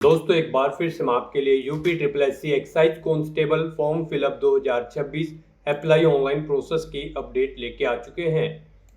दोस्तों एक बार फिर से मैं आपके लिए UP triple S C excise constable form fill up 2026 apply online process की अपडेट लेके आ चुके हैं।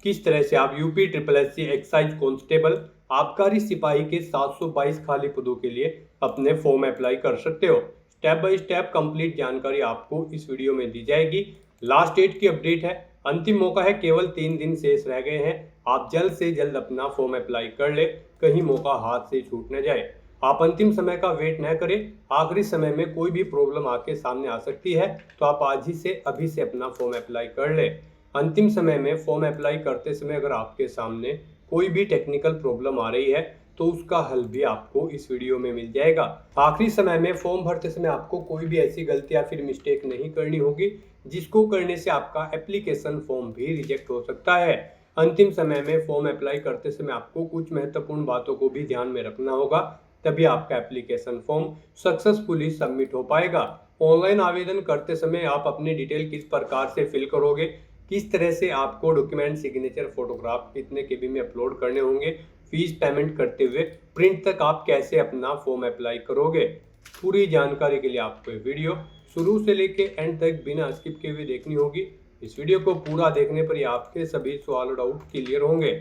किस तरह से आप UP triple S C excise constable आबकारी सिपाही के 722 खाली पदों के लिए अपने फॉर्म अप्लाई कर सकते हो। स्टेप बाय स्टेप कंप्लीट जानकारी आपको इस वीडियो में दी जाएगी। लास्ट डेट की अपडेट है, अंतिम मौका है, केवल 3 दिन शेष रह गए हैं। आप जल्द से जल्द अपना फॉर्म अप्लाई कर ले, कहीं मौका हाथ से छूट न जाए। आप अंतिम समय का वेट न करें, आखिरी समय में कोई भी प्रॉब्लम आपके सामने आ सकती है, तो आप आज ही से अभी से अपना फॉर्म अप्लाई कर ले। अंतिम समय में फॉर्म अप्लाई करते समय अगर आपके सामने कोई भी टेक्निकल प्रॉब्लम आ रही है तो उसका हल भी आपको इस वीडियो में मिल जाएगा। आखिरी समय में फॉर्म भरते समय आपको कोई भी ऐसी गलती या फिर मिस्टेक नहीं करनी होगी जिसको करने से आपका एप्लीकेशन फॉर्म भी रिजेक्ट हो सकता है। अंतिम समय में फॉर्म अप्लाई करते समय आपको कुछ महत्वपूर्ण बातों को भी ध्यान में रखना होगा, तभी आपका एप्लीकेशन फॉर्म सक्सेसफुली सबमिट हो पाएगा। ऑनलाइन आवेदन करते समय आप अपनी डिटेल किस प्रकार से फिल करोगे, किस तरह से आपको डॉक्यूमेंट, सिग्नेचर, फोटोग्राफ कितने केबी में अपलोड करने होंगे, फीस पेमेंट करते हुए प्रिंट तक आप कैसे अपना फॉर्म अप्लाई करोगे, पूरी जानकारी के लिए आपको ये वीडियो शुरू से लेके एंड तक बिना स्किप किए हुए देखनी होगी। इस वीडियो को पूरा देखने पर ही आपके सभी सवाल और डाउट क्लियर होंगे।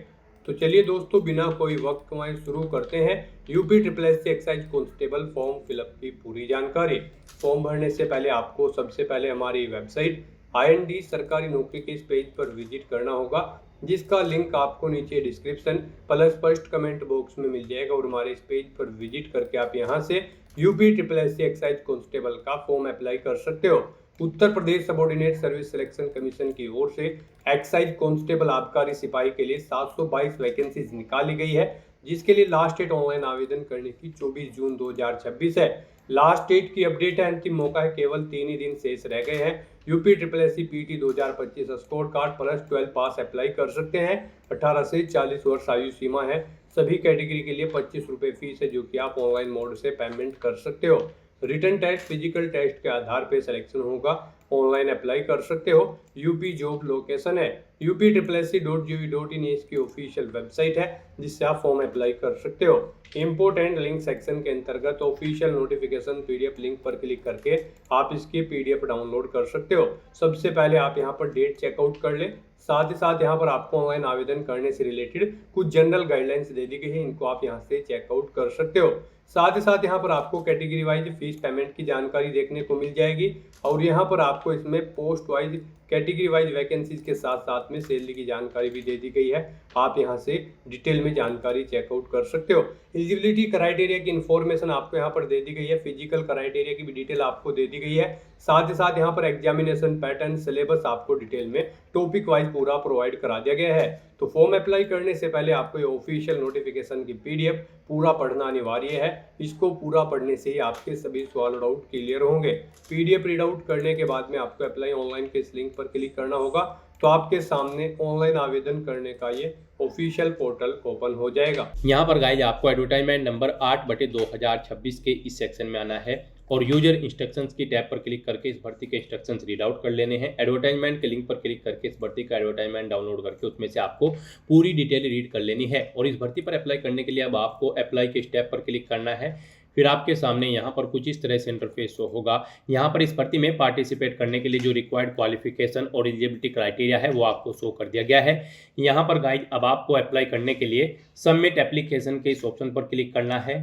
तो चलिए दोस्तों, बिना कोई वक्त गंवाए शुरू करते हैं UP triple S C excise constable form fill up की पूरी जानकारी। फॉर्म भरने से पहले आपको सबसे पहले हमारी वेबसाइट IND सरकारी नौकरी के इस पेज पर विजिट करना होगा, जिसका लिंक आपको नीचे description plus first comment box में मिल जाएगा। और हमारे इस पेज पर विजिट करके आप यहां से UP triple S C excise constable का फॉर्म अप्लाई कर सकते हो। Uttar Pradesh subordinate service selection commission की ओर से एक्साइज कांस्टेबल आबकारी सिपाही के लिए 722 वैकेंसीज निकाली गई है, जिसके लिए लास्ट डेट ऑनलाइन आवेदन करने की 24 जून 2026 है। लास्ट डेट की अपडेट है, अंतिम मौका है, केवल 3 ही दिन शेष रह गए हैं। UP triple S C PT 2025 score card plus 12 pass apply कर सकते हैं। 18 से 40 वर्ष आयु सीमा है। सभी कैटेगरी के लिए 25 रुपये फीस है, जो कि आप ऑनलाइन मोड से पेमेंट कर सकते हो। रिटन टेस्ट, फिजिकल टेस्ट के आधार पर सिलेक्शन होगा। ऑनलाइन अप्लाई कर सकते हो। यूपी जॉब लोकेशन है UPSSC.gov.in, इसकी ऑफिशियल वेबसाइट है, जिससे आप फॉर्म अप्लाई कर सकते हो। इंपोर्टेंट लिंक सेक्शन के अंतर्गत ऑफिशियल नोटिफिकेशन PDF लिंक पर क्लिक करके आप इसकी PDF डाउनलोड कर सकते हो। सबसे पहले आप यहाँ पर डेट चेकआउट कर ले। साथ ही साथ यहाँ पर आपको ऑनलाइन आवेदन करने से रिलेटेड कुछ जनरल गाइडलाइंस दे दी गई है, इनको आप यहाँ से चेकआउट कर सकते हो। साथ ही साथ यहाँ पर आपको कैटेगरी वाइज फीस पेमेंट की जानकारी देखने को मिल जाएगी, और यहाँ पर आपको इसमें post wise, category wise vacancies के साथ साथ में सैलरी की जानकारी भी दे दी गई है। आप यहाँ से डिटेल में जानकारी चेकआउट कर सकते हो। एलिजिबिलिटी क्राइटेरिया की इन्फॉर्मेशन आपको यहाँ पर दे दी गई है। फिजिकल क्राइटेरिया की भी डिटेल आपको दे दी गई है। साथ ही साथ यहाँ पर एग्जामिनेशन पैटर्न, सिलेबस आपको डिटेल में टॉपिक वाइज पूरा प्रोवाइड करा दिया गया है। तो फॉर्म अप्लाई करने से पहले आपको ये ऑफिशियल नोटिफिकेशन की PDF पूरा पढ़ना अनिवार्य है। इसको पूरा पढ़ने से ही आपके सभी सवाल और डाउट क्लियर होंगे। PDF रीड आउट करने के बाद में आपको अप्लाई ऑनलाइन के इस लिंक पर क्लिक करना होगा, तो आपके सामने ऑनलाइन आवेदन करने का ये ऑफिशियल पोर्टल ओपन हो जाएगा। यहाँ पर गाइज आपको एडवर्टाइजमेंट नंबर 8/2026 के इस सेक्शन में आना है और यूजर इंस्ट्रक्शंस की टैब पर क्लिक करके इस भर्ती के इंस्ट्रक्शंस रीड आउट कर लेने हैं। एडवर्टाइजमेंट के लिंक पर क्लिक करके इस भर्ती का एडवर्टाइजमेंट डाउनलोड करके उसमें से आपको पूरी डिटेल रीड कर लेनी है। और इस भर्ती पर अप्लाई करने के लिए अब आपको अप्लाई के स्टेप पर क्लिक करना है। फिर आपके सामने यहाँ पर कुछ इस तरह से इंटरफेस शो होगा। यहाँ पर इस भर्ती में पार्टिसिपेट करने के लिए जो रिक्वायर्ड क्वालिफिकेशन और एलिजिबिलिटी क्राइटेरिया है वो आपको शो कर दिया गया है। यहाँ पर गाइड अब आपको अप्लाई करने के लिए सबमिट एप्लीकेशन के इस ऑप्शन पर क्लिक करना है।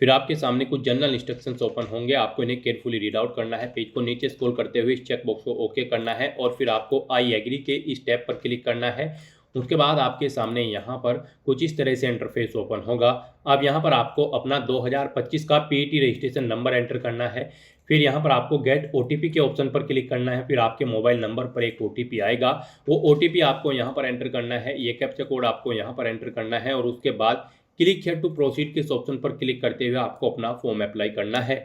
फिर आपके सामने कुछ जनरल इंस्ट्रक्शंस ओपन होंगे, आपको इन्हें केयरफुली रीड आउट करना है। पेज को नीचे स्क्रॉल करते हुए इस चेक बॉक्स को ओके करना है और फिर आपको आई एग्री के इस टैब पर क्लिक करना है। उसके बाद आपके सामने यहाँ पर कुछ इस तरह से इंटरफेस ओपन होगा। अब यहाँ पर आपको अपना 2025 का PET रजिस्ट्रेशन नंबर एंटर करना है। फिर यहाँ पर आपको गेट OTP के ऑप्शन पर क्लिक करना है। फिर आपके मोबाइल नंबर पर एक OTP आएगा, वो OTP आपको यहाँ पर एंटर करना है। ये कैप्चा कोड आपको यहाँ पर एंटर करना है और उसके बाद क्लिक हियर टू प्रोसीड के इस ऑप्शन पर क्लिक करते हुए आपको अपना फॉर्म अप्लाई करना है।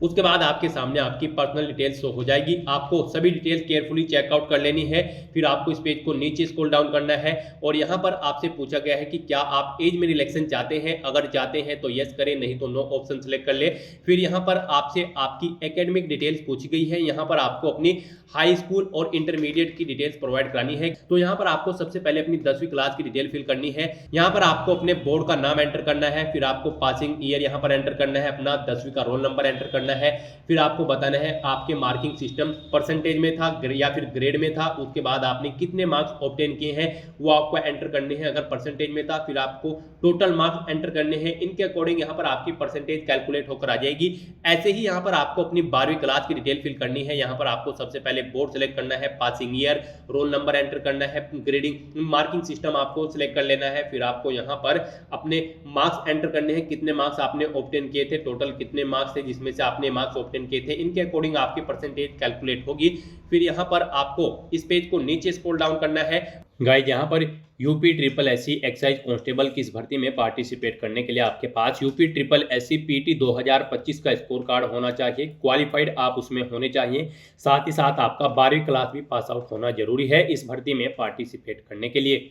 उसके बाद आपके सामने आपकी पर्सनल डिटेल्स शो हो जाएगी। आपको सभी डिटेल्स केयरफुली चेकआउट कर लेनी है। फिर आपको इस पेज को नीचे स्क्रॉल डाउन करना है और यहाँ पर आपसे पूछा गया है कि क्या आप एज में रिलैक्सेशन चाहते हैं। अगर चाहते हैं तो यस करें, नहीं तो नो ऑप्शन सेलेक्ट कर ले। फिर यहाँ पर आपसे आपकी एकेडमिक डिटेल्स पूछी गई है। यहाँ पर आपको अपनी हाई स्कूल और इंटरमीडिएट की डिटेल्स प्रोवाइड करानी है। तो यहाँ पर आपको सबसे पहले अपनी 10वीं क्लास की डिटेल फिल करनी है। यहाँ पर आपको अपने बोर्ड का नाम एंटर करना है। फिर आपको पासिंग ईयर यहाँ पर एंटर करना है, अपना 10वीं का रोल नंबर एंटर करना है। फिर आपको बताना है आपके मार्किंग सिस्टम परसेंटेज में था या फिर ग्रेड में था। उसके बाद आपने कितने मार्क्स ऑब्टेन किए हैं वो आपको एंटर करने हैं। अगर परसेंटेज में था फिर आपको टोटल मार्क्स एंटर करने हैं। इनके अकॉर्डिंग यहाँ पर आपकी परसेंटेज कैलकुलेट होकर आ जाएगी। ऐसे ही यहाँ पर आपको अपनी 12वीं क्लास की डिटेल फिल करनी है। यहाँ पर आपको सबसे पहले बोर्ड सेलेक्ट करना है, passing year, roll number enter करना है, ग्रेडिंग मार्किंग सिस्टम आपको सिलेक्ट कर लेना है। फिर आपको यहाँ पर अपने मार्क्स एंटर करने हैं, कितने मार्क्स आपने ऑब्टेन किए थे, टोटल कितने मार्क्स थे जिसमें से आपने मार्क्स ऑब्टेन किए थे। इनके अकॉर्डिंग आपकी परसेंटेज कैलकुलेट होगी। फिर यहाँ पर आपको इस पेज को नीचे स्क्रॉल डाउन करना है। गाइस यहाँ पर UP triple SC excise constable की इस भर्ती में पार्टिसिपेट करने के लिए आपके पास यूपी ट्रिपल एससी पीटी 2025 का स्कोर कार्ड होना चाहिए। क्वालिफाइड आप उसमें होने चाहिए। साथ ही साथ आपका 12वीं क्लास भी पास आउट होना जरूरी है इस भर्ती में पार्टिसिपेट करने के लिए।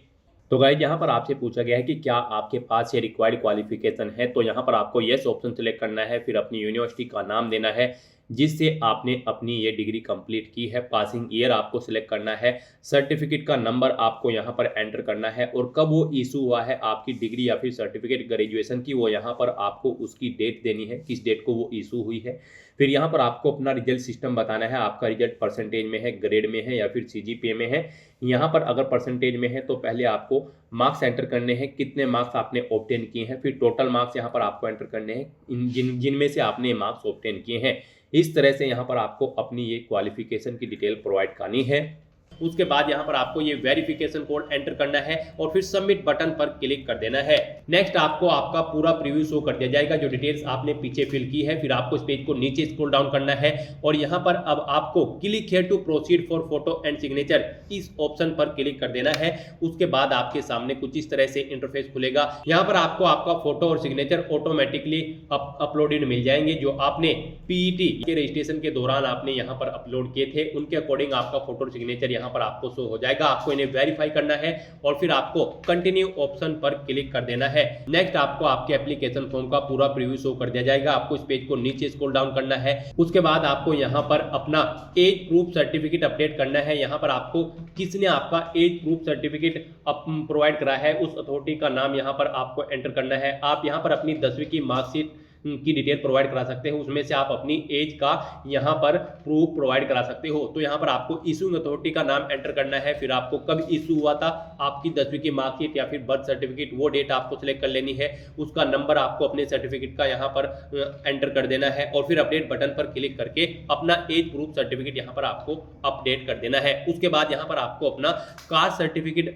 तो गाइस यहाँ पर आपसे पूछा गया है कि क्या आपके पास ये रिक्वायर्ड क्वालिफिकेशन है। तो यहाँ पर आपको यस ऑप्शन सेलेक्ट करना है। फिर अपनी यूनिवर्सिटी का नाम देना है जिससे आपने अपनी ये डिग्री कंप्लीट की है। पासिंग ईयर आपको सिलेक्ट करना है। सर्टिफिकेट का नंबर आपको यहाँ पर एंटर करना है और कब वो इशू हुआ है आपकी डिग्री या फिर सर्टिफिकेट ग्रेजुएशन की, वो यहाँ पर आपको उसकी डेट देनी है, किस डेट को वो इशू हुई है। फिर यहाँ पर आपको अपना रिजल्ट सिस्टम बताना है। आपका रिजल्ट परसेंटेज में है, ग्रेड में है या फिर सीजीपीए में है। यहाँ पर अगर परसेंटेज में है तो पहले आपको मार्क्स एंटर करने हैं, कितने मार्क्स आपने ऑब्टेन किए हैं। फिर टोटल मार्क्स यहाँ पर आपको एंटर करने हैं जिनमें से आपने मार्क्स ऑब्टेन किए हैं। इस तरह से यहाँ पर आपको अपनी ये क्वालिफिकेशन की डिटेल प्रोवाइड करनी है। उसके बाद यहाँ पर आपको ये वेरिफिकेशन कोड एंटर करना है और फिर सबमिट बटन पर क्लिक कर देना है। नेक्स्ट आपको आपका पूरा प्रीव्यू शो कर दिया जाएगा जो डिटेल्स आपने पीछे फिल की है। फिर आपको इस पेज को नीचे स्क्रॉल डाउन करना है और यहाँ पर अब आपको click here to proceed for photo and signature इस ऑप्शन पर क्लिक कर देना है। उसके बाद आपके सामने कुछ इस तरह से इंटरफेस खुलेगा। यहाँ पर आपको आपका फोटो और सिग्नेचर ऑटोमेटिकली अपलोडेड मिल जाएंगे जो आपने पीईटी के रजिस्ट्रेशन के दौरान आपने यहाँ पर अपलोड किए थे। उनके अकॉर्डिंग आपका फोटो और सिग्नेचर यहाँ पर आपको शो हो जाएगा। आपको इन्हें वेरीफाई करना है और फिर आपको कंटिन्यू ऑप्शन पर क्लिक कर देना है। नेक्स्ट आपको आपके एप्लीकेशन फॉर्म का पूरा प्रीव्यू शो कर दिया जाएगा। आपको इस पेज को नीचे स्क्रॉल डाउन करना है। उसके बाद आपको यहाँ पर अपना एज प्रूफ सर्टिफिकेट अपडेट करना है। यहाँ पर आपको किसने आपका एज प्रूफ सर्टिफिकेट प्रोवाइड करा है उस अथॉरिटी का नाम यहाँ पर आपको एंटर करना है। आप यहाँ पर अपनी 10वीं की मार्कशीट की डिटेल प्रोवाइड करा सकते हो। उसमें से आप अपनी एज का यहाँ पर प्रूफ प्रोवाइड करा सकते हो। तो यहाँ पर आपको इशूइंग अथॉरिटी का नाम एंटर करना है। फिर आपको कब इशू हुआ था आपकी 10वीं की मार्कशीट या फिर बर्थ सर्टिफिकेट, वो डेट आपको सिलेक्ट कर लेनी है। उसका नंबर आपको अपने सर्टिफिकेट का यहाँ पर एंटर कर देना है और फिर अपडेट बटन पर क्लिक करके अपना एज प्रूफ सर्टिफिकेट यहाँ पर आपको अपडेट कर देना है। उसके बाद यहाँ पर आपको अपना कास्ट सर्टिफिकेट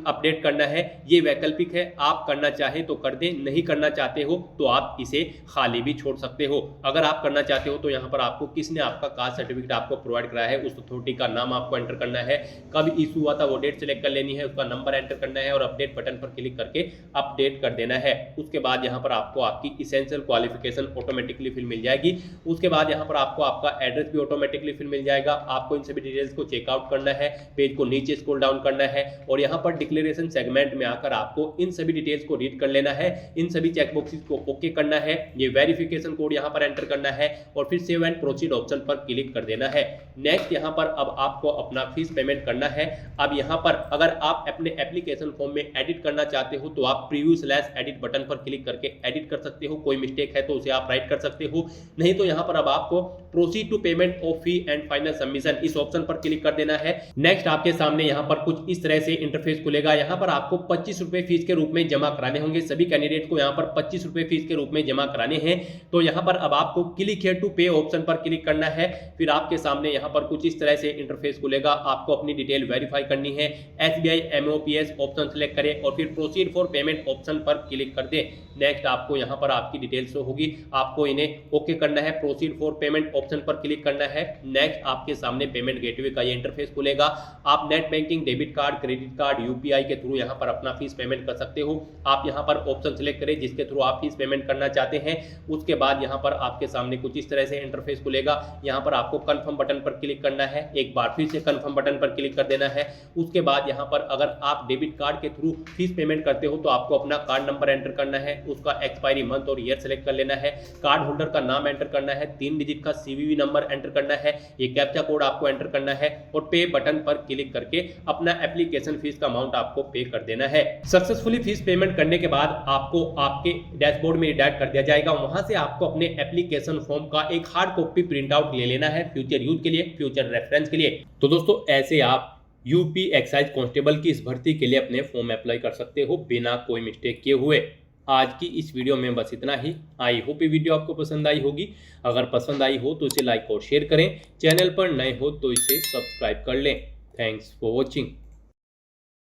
अपडेट करना है। ये वैकल्पिक है, आप करना चाहे तो कर दें, नहीं करना चाहते हो तो आप इसे खाली भी छोड़ सकते हो। अगर आप करना चाहते हो तो यहाँ पर आपको किसने आपका कास्ट सर्टिफिकेट आपको प्रोवाइड कराया है उस अथॉरिटी का नाम आपको एंटर करना है। कब इशू हुआ था वो डेट सिलेक्ट कर लेनी है, उसका नंबर एंटर करना है और अपडेट बटन पर क्लिक करके अपडेट कर देना है। उसके बाद यहाँ पर आपको आपकी इसेंशियल क्वालिफिकेशन ऑटोमेटिकली फिल मिल जाएगी। उसके बाद यहाँ पर आपको आपका एड्रेस भी ऑटोमेटिकली फिल मिल जाएगा। आपको इन सभी डिटेल्स को चेकआउट करना है, पेज को नीचे स्क्रॉल डाउन करना है और यहाँ पर डिक्लेरेशन सेगमेंट में आकर आपको इन सभी डिटेल्स को रीड कर लेना है। इन सभी चेकबॉक्सेस को ओके करना है। ये वेरिफिकेशन कोड यहाँ पर एंटर करना है और फिर सेव एंड प्रोसीड ऑप्शन पर क्लिक कर देना है। नेक्स्ट यहाँ पर अब आपको अपना फीस पेमेंट करना है। अब यहाँ पर अगर आप अपने एप्लीकेशन फॉर्म में एडिट करना चाहते हो तो आप प्रीव्यू/एडिट बटन पर क्लिक करके एडिट कर सकते हो। कोई मिस्टेक है तो उसे आप राइट कर सकते हो, नहीं तो यहाँ पर अब आपको proceed to payment of fee and final submission इस ऑप्शन पर क्लिक कर देना है। नेक्स्ट आपके सामने यहाँ पर कुछ इस तरह से इंटरफेस खुलेगा। यहाँ पर आपको 25 रुपए फीस के रूप में जमा कराने होंगे। सभी कैंडिडेट को यहाँ पर 25 रुपए फीस के रूप में जमा कराने हैं। तो यहाँ पर अब आपको क्लिक हियर टू पे ऑप्शन पर क्लिक करना है। फिर आपके सामने यहाँ पर कुछ इस तरह से इंटरफेस खुलेगा। आपको अपनी डिटेल वेरीफाई करनी है। SBI MOPS ऑप्शन सेलेक्ट करें और फिर प्रोसीड फॉर पेमेंट ऑप्शन पर क्लिक कर दें। नेक्स्ट आपको यहाँ पर आपकी डिटेल शो होगी, आपको इन्हें ओके करना है। प्रोसीड फॉर पेमेंट ऑप्शन पर क्लिक करना है। नेक्स्ट आपके सामने पेमेंट गेटवे का ये इंटरफेस खुलेगा। आप net banking, debit card, credit card, UPI के थ्रू यहाँ पर अपना फीस पेमेंट कर सकते हो। आप यहाँ पर ऑप्शन सेलेक्ट करें जिसके थ्रू आप फीस पेमेंट करना चाहते हैं। हैं। उसके बाद यहाँ पर आपके सामने कुछ इस तरह से इंटरफेस खुलेगा। यहाँ पर आपको कन्फर्म बटन पर क्लिक करना है, एक बार फिर से कन्फर्म बटन पर क्लिक कर देना है। उसके बाद यहाँ पर अगर आप डेबिट कार्ड के थ्रू फीस पेमेंट करते हो तो आपको अपना कार्ड नंबर एंटर करना है, उसका एक्सपायरी मंथ और ईयर सेलेक्ट कर लेना है, कार्ड होल्डर का नाम एंटर करना है, 3 डिजिट का CVV नंबर एंटर करना है, ये कैप्चा कोड आपको एंटर करना है और पे बटन पर क्लिक करके अपना एप्लीकेशन फीस का अमाउंट आपको पे कर देना है। सक्सेसफुली फीस पेमेंट करने के बाद आपको आपके डैशबोर्ड में रिडायरेक्ट कर दिया जाएगा। वहां से आपको अपने एप्लीकेशन फॉर्म का एक हार्ड कॉपी प्रिंट आउट ले लेना है फ्यूचर यूज के लिए, फ्यूचर रेफरेंस के लिए। तो दोस्तों ऐसे आप यूपी एक्साइज कांस्टेबल की इस भर्ती के लिए अपने फॉर्म अप्लाई कर सकते हो बिना कोई मिस्टेक किए हुए। आज की इस वीडियो में बस इतना ही। आई होप ये वीडियो आपको पसंद आई होगी। अगर पसंद आई हो तो इसे लाइक और शेयर करें, चैनल पर नए हो तो इसे सब्सक्राइब कर लें। Thanks for watching.